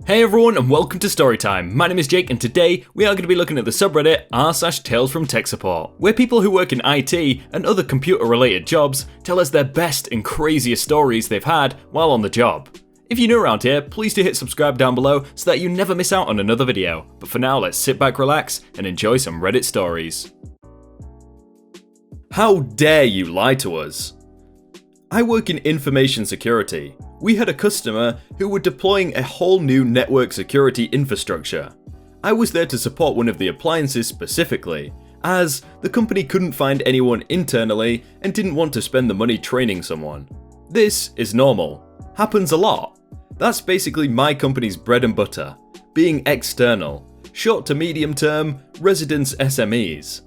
Hey everyone and welcome to Storytime. My name is Jake and today we are going to be looking at the subreddit r/talesfromtechsupport, where people who work in IT and other computer related jobs tell us their best and craziest stories they've had while on the job. If you're new around here, please do hit subscribe down below so that you never miss out on another video. But for now, let's sit back, relax and enjoy some Reddit stories. How dare you lie to us? I work in information security. We had a customer who were deploying a whole new network security infrastructure. I was there to support one of the appliances specifically, as the company couldn't find anyone internally and didn't want to spend the money training someone. This is normal. Happens a lot. That's basically my company's bread and butter, being external, short to medium term, residence SMEs.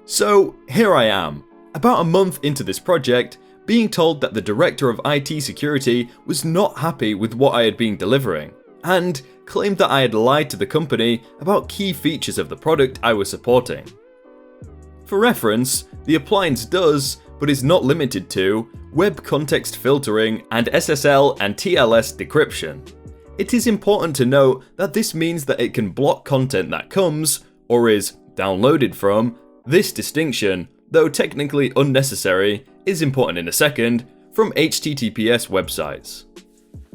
So here I am, about a month into this project, being told that the director of IT security was not happy with what I had been delivering, and claimed that I had lied to the company about key features of the product I was supporting. For reference, the appliance does, but is not limited to, web context filtering and SSL and TLS decryption. It is important to note that this means that it can block content that comes, or is downloaded from, this distinction, though technically unnecessary, is important in a second, from HTTPS websites.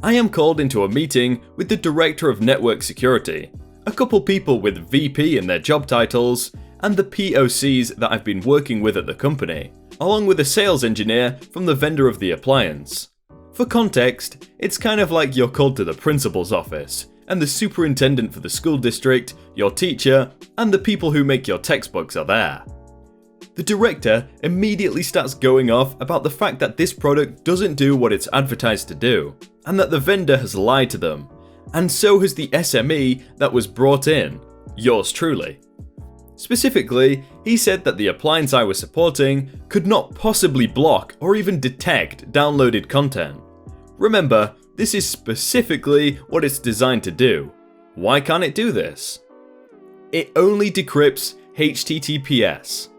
I am called into a meeting with the Director of Network Security, a couple people with VP in their job titles, and the POCs that I've been working with at the company, along with a sales engineer from the vendor of the appliance. For context, it's kind of like you're called to the principal's office, and the superintendent for the school district, your teacher, and the people who make your textbooks are there. The director immediately starts going off about the fact that this product doesn't do what it's advertised to do, and that the vendor has lied to them, and so has the SME that was brought in, yours truly. Specifically, he said that the appliance I was supporting could not possibly block or even detect downloaded content. Remember, this is specifically what it's designed to do. Why can't it do this? It only decrypts HTTPS.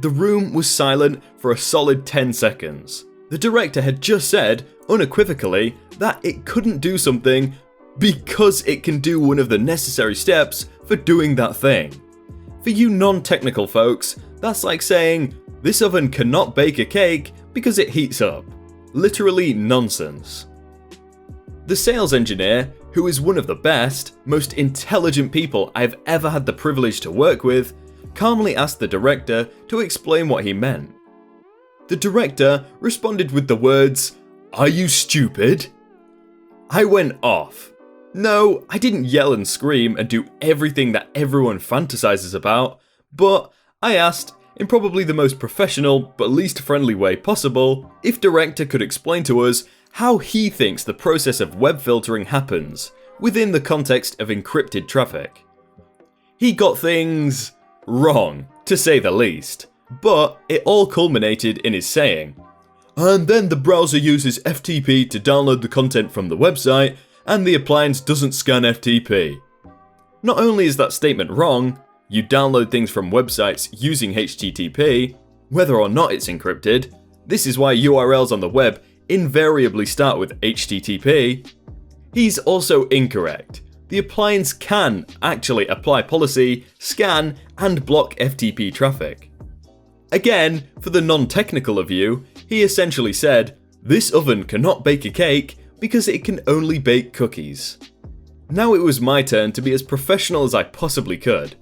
The room was silent for a solid 10 seconds. The director had just said, unequivocally, that it couldn't do something because it can do one of the necessary steps for doing that thing. For you non-technical folks, that's like saying, this oven cannot bake a cake because it heats up. Literally nonsense. The sales engineer, who is one of the best, most intelligent people I've ever had the privilege to work with, calmly asked the director to explain what he meant. The director responded with the words, "Are you stupid?" I went off. No, I didn't yell and scream and do everything that everyone fantasizes about, but I asked, in probably the most professional but least friendly way possible, if director could explain to us how he thinks the process of web filtering happens within the context of encrypted traffic. He got things wrong, to say the least, but it all culminated in his saying, "And then the browser uses FTP to download the content from the website, and the appliance doesn't scan FTP. Not only is that statement wrong, you download things from websites using HTTP, whether or not it's encrypted. This is why URLs on the web invariably start with HTTP. He's also incorrect. The appliance can actually apply policy, scan, and block FTP traffic. Again, for the non-technical of you, he essentially said, this oven cannot bake a cake because it can only bake cookies. Now it was my turn to be as professional as I possibly could.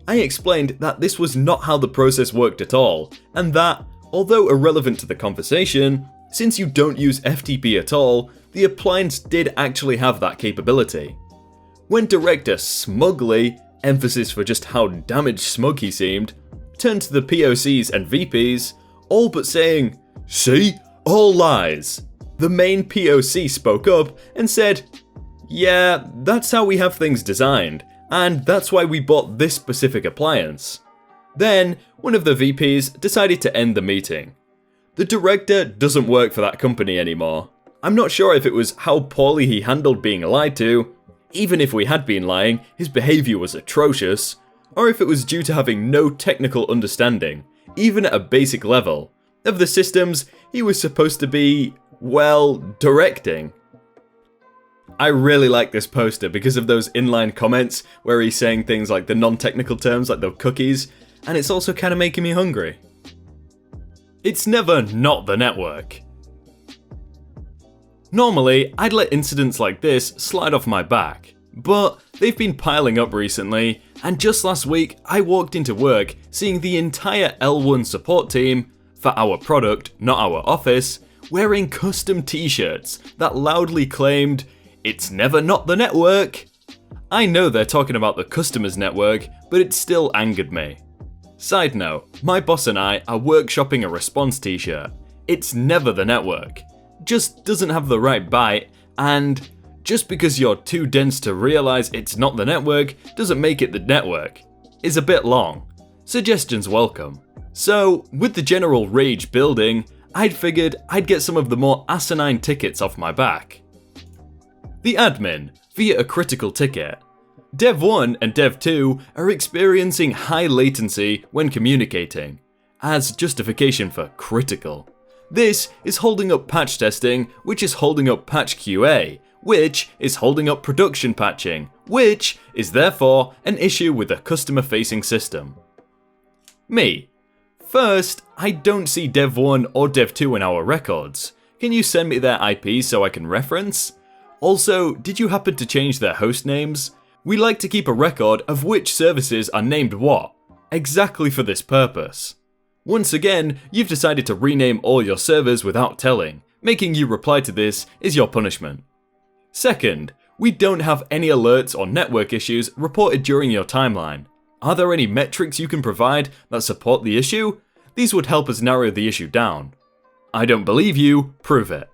I explained that this was not how the process worked at all, and that, although irrelevant to the conversation, since you don't use FTP at all, the appliance did actually have that capability. When director smugly, emphasis for just how damaged smug he seemed, turned to the POCs and VPs, all but saying, "See? All lies." The main POC spoke up and said, "Yeah, that's how we have things designed, and that's why we bought this specific appliance." Then, one of the VPs decided to end the meeting. The director doesn't work for that company anymore. I'm not sure if it was how poorly he handled being lied to, even if we had been lying, his behaviour was atrocious, or if it was due to having no technical understanding, even at a basic level, of the systems he was supposed to be, well, directing. I really like this poster because of those inline comments where he's saying things like the non-technical terms like the cookies, and it's also kind of making me hungry. It's never not the network. Normally, I'd let incidents like this slide off my back, but they've been piling up recently, and just last week I walked into work seeing the entire L1 support team, for our product, not our office, wearing custom t-shirts that loudly claimed, "It's never not the network." I know they're talking about the customer's network, but it still angered me. Side note, my boss and I are workshopping a response t-shirt. It's never the network. Just doesn't have the right bite, and just because you're too dense to realize it's not the network doesn't make it the network. It's a bit long. Suggestions welcome. So, with the general rage building, I'd figured I'd get some of the more asinine tickets off my back. The admin, via a critical ticket. Dev 1 and Dev 2 are experiencing high latency when communicating, as justification for critical. This is holding up patch testing, which is holding up patch QA, which is holding up production patching, which is therefore an issue with a customer-facing system. Me. First, I don't see Dev 1 or Dev 2 in our records. Can you send me their IPs so I can reference? Also, did you happen to change their host names? We like to keep a record of which services are named what, exactly for this purpose. Once again, you've decided to rename all your servers without telling. Making you reply to this is your punishment. Second, we don't have any alerts or network issues reported during your timeline. Are there any metrics you can provide that support the issue? These would help us narrow the issue down. I don't believe you, prove it.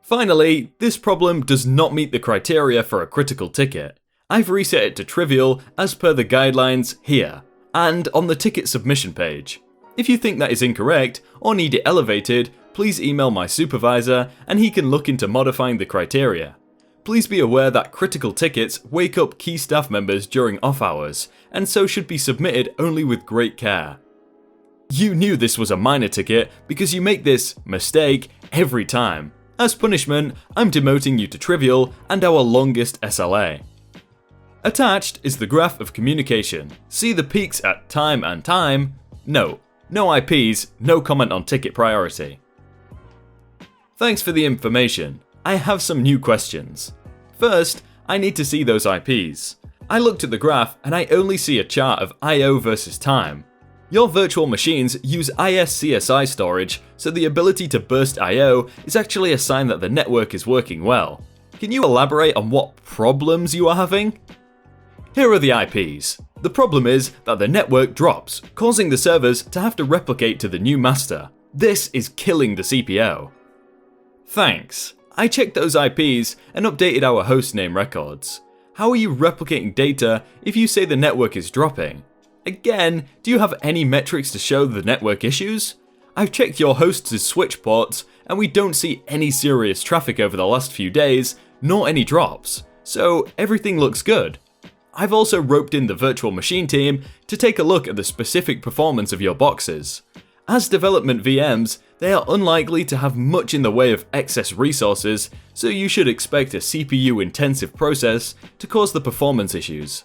Finally, this problem does not meet the criteria for a critical ticket. I've reset it to trivial as per the guidelines here, and on the ticket submission page. If you think that is incorrect or need it elevated, please email my supervisor and he can look into modifying the criteria. Please be aware that critical tickets wake up key staff members during off hours, and so should be submitted only with great care. You knew this was a minor ticket because you make this mistake every time. As punishment, I'm demoting you to trivial and our longest SLA. Attached is the graph of communication. See the peaks at time and time. No IPs, no comment on ticket priority. Thanks for the information. I have some new questions. First, I need to see those IPs. I looked at the graph and I only see a chart of I/O versus time. Your virtual machines use ISCSI storage, so the ability to burst I/O is actually a sign that the network is working well. Can you elaborate on what problems you are having? Here are the IPs. The problem is that the network drops, causing the servers to have to replicate to the new master. This is killing the CPO. Thanks. I checked those IPs and updated our hostname records. How are you replicating data if you say the network is dropping? Again, do you have any metrics to show the network issues? I've checked your host's switch ports and we don't see any serious traffic over the last few days, nor any drops, so everything looks good. I've also roped in the virtual machine team to take a look at the specific performance of your boxes. As development VMs, they are unlikely to have much in the way of excess resources, so you should expect a CPU-intensive process to cause the performance issues.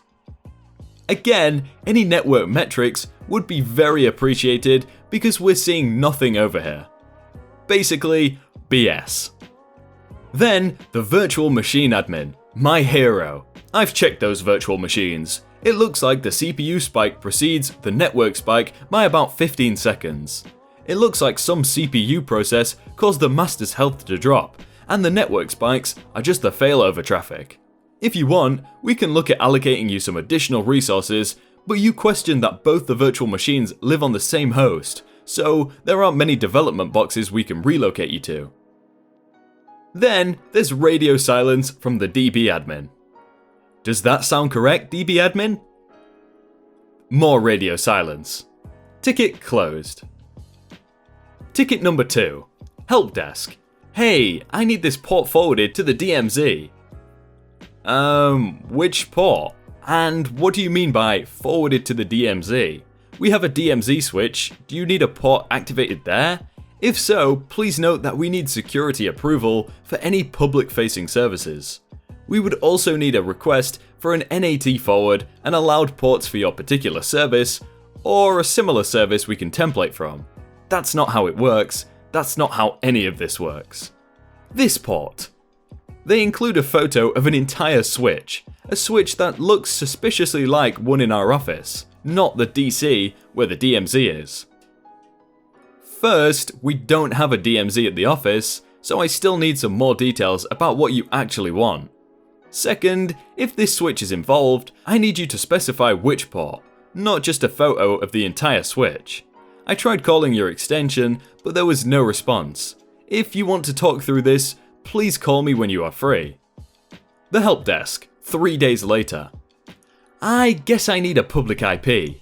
Again, any network metrics would be very appreciated because we're seeing nothing over here. Basically, BS. Then, the virtual machine admin, my hero. I've checked those virtual machines. It looks like the CPU spike precedes the network spike by about 15 seconds. It looks like some CPU process caused the master's health to drop, and the network spikes are just the failover traffic. If you want, we can look at allocating you some additional resources, but you question that both the virtual machines live on the same host, so there aren't many development boxes we can relocate you to. Then, there's radio silence from the DB admin. Does that sound correct, DB admin? More radio silence. Ticket closed. Ticket number 2. Help desk. Hey, I need this port forwarded to the DMZ. Which port? And what do you mean by forwarded to the DMZ? We have a DMZ switch. Do you need a port activated there? If so, please note that we need security approval for any public-facing services. We would also need a request for an NAT forward and allowed ports for your particular service, or a similar service we can template from. That's not how it works. That's not how any of this works. This port. They include a photo of an entire switch, a switch that looks suspiciously like one in our office, not the DC where the DMZ is. First, we don't have a DMZ at the office, so I still need some more details about what you actually want. Second, if this switch is involved, I need you to specify which port, not just a photo of the entire switch. I tried calling your extension, but there was no response. If you want to talk through this, please call me when you are free. The help desk, 3 days later. I guess I need a public IP.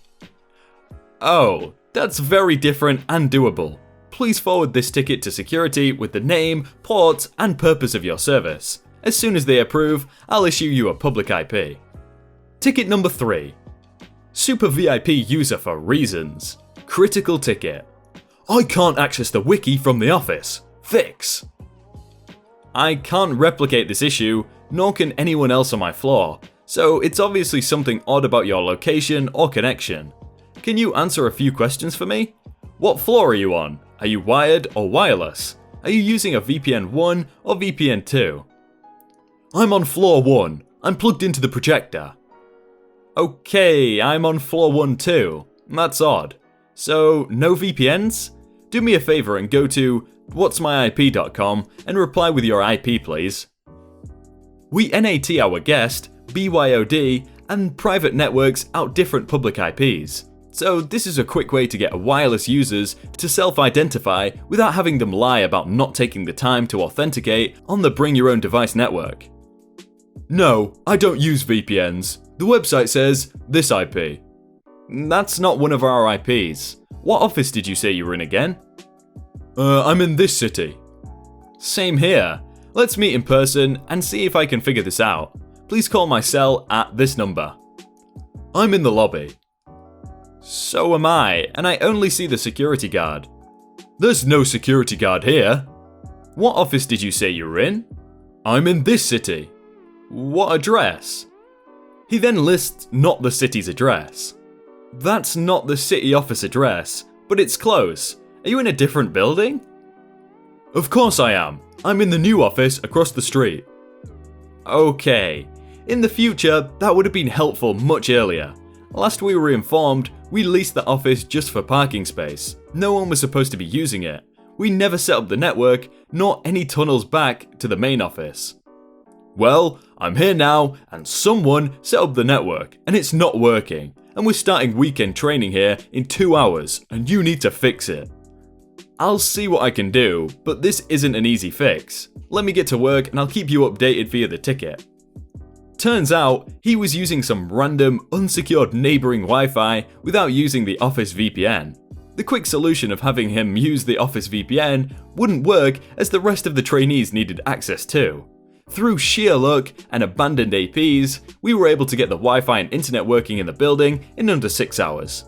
Oh, that's very different and doable. Please forward this ticket to security with the name, port, and purpose of your service. As soon as they approve, I'll issue you a public IP. Ticket number 3. Super VIP user for reasons. Critical ticket. I can't access the wiki from the office. Fix. I can't replicate this issue, nor can anyone else on my floor, so it's obviously something odd about your location or connection. Can you answer a few questions for me? What floor are you on? Are you wired or wireless? Are you using a VPN 1 or VPN 2? I'm on floor 1. I'm plugged into the projector. Okay, I'm on floor 1 too. That's odd. So, no VPNs? Do me a favor and go to whatsmyip.com and reply with your IP, please. We NAT our guest, BYOD, and private networks out different public IPs. So this is a quick way to get wireless users to self-identify without having them lie about not taking the time to authenticate on the bring your own device network. No, I don't use VPNs. The website says this IP. That's not one of our IPs. What office did you say you were in again? I'm in this city. Same here. Let's meet in person and see if I can figure this out. Please call my cell at this number. I'm in the lobby. So am I, and I only see the security guard. There's no security guard here. What office did you say you were in? I'm in this city. What address? He then lists not the city's address. That's not the city office address, but it's close. Are you in a different building? Of course I am. I'm in the new office across the street. Okay. In the future, that would have been helpful much earlier. Last we were informed, we leased the office just for parking space. No one was supposed to be using it. We never set up the network, nor any tunnels back to the main office. Well, I'm here now, and someone set up the network, and it's not working. And we're starting weekend training here in 2 hours, and you need to fix it. I'll see what I can do, but this isn't an easy fix. Let me get to work and I'll keep you updated via the ticket. Turns out, he was using some random, unsecured neighbouring Wi-Fi without using the Office VPN. The quick solution of having him use the Office VPN wouldn't work as the rest of the trainees needed access too. Through sheer luck and abandoned APs, we were able to get the Wi-Fi and internet working in the building in under 6 hours.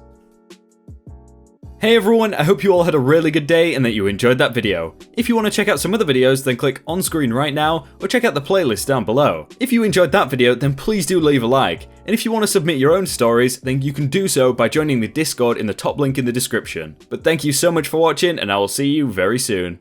Hey everyone, I hope you all had a really good day and that you enjoyed that video. If you want to check out some other videos, then click on screen right now or check out the playlist down below. If you enjoyed that video, then please do leave a like. And if you want to submit your own stories, then you can do so by joining the Discord in the top link in the description. But thank you so much for watching and I will see you very soon.